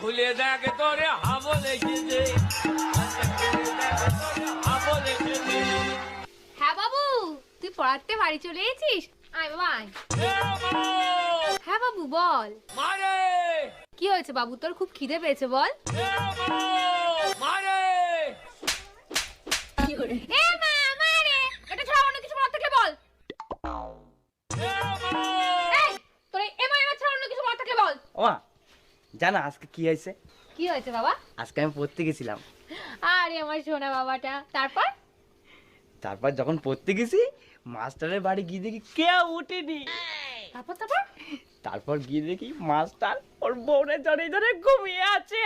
খুলে দেখ তোরে হাবল এসেছে। হ্যাঁ বাবু, তুই পড়াতে বাড়ি চলে এসেছিস? আয় বাবা আয়। হ্যাঁ বাবু বল। মারে কি হয়েছে বাবু, তোর খুব খিদে পেয়েছে বল। মারে এ মা মারে, এটা ছাড়া অন্য কিছু বলার থাকলে বল। এই তোর এমা এমা ছাড়া অন্য কিছু বলার থাকলে বল। ওমা জানা আজকে কি হয়েছে? কি হয়েছে বাবা? আজকে আমি পড়তে গেছিলাম। আরে আমার সোনা বাবাটা। তারপর যখন পড়তে গেছি মাস্টারের বাড়ি গিয়ে দেখি কেউ উঠেনি। তারপর তারপর গিয়ে দেখি মাস্টার ওর বউরে জড়িয়ে ধরে ঘুমিয়ে আছে।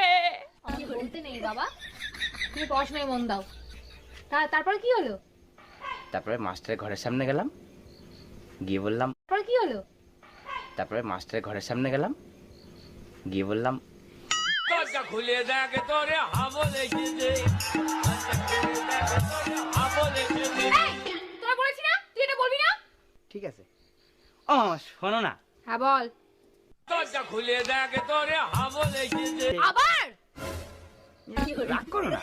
আমি বলতে নেই বাবা, তুমি পড়াশোনায় মন দাও। তারপর কি হলো? তারপরে মাস্টারের ঘরের সামনে গেলাম, গিয়ে বললাম। তারপর কি হলো? তারপরে মাস্টারের ঘরের সামনে গেলাম, গিয়ে বললাম দরজা খুলে দেখ তোরে হাবল এসেছে। এই তোরা বলেছি না তুই এটা বলবি না। ঠিক আছে। ও শোনো না। হ্যাঁ বল। দরজা খুলে দেখ তোরে হাবল এসেছে। আবার রাগ করো না,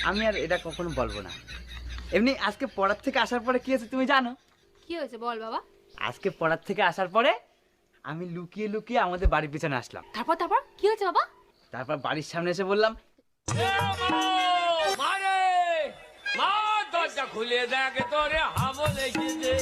আমি আর এটা কখনো বলবো না। এমনি আজকে পড়ার থেকে আসার পরে কি হয়েছে তুমি জানো? কি হয়েছে বল বাবা। আজকে পড়ার থেকে আসার পরে আমি লুকিয়ে লুকিয়ে আমাদের বাড়ির পিছনে আসলাম। তারপর কি হয়েছে বাবা? তারপর বাড়ির সামনে এসে বললাম মারে মা, দরজা খুলে দেখ তোরে হাবল এসেছে।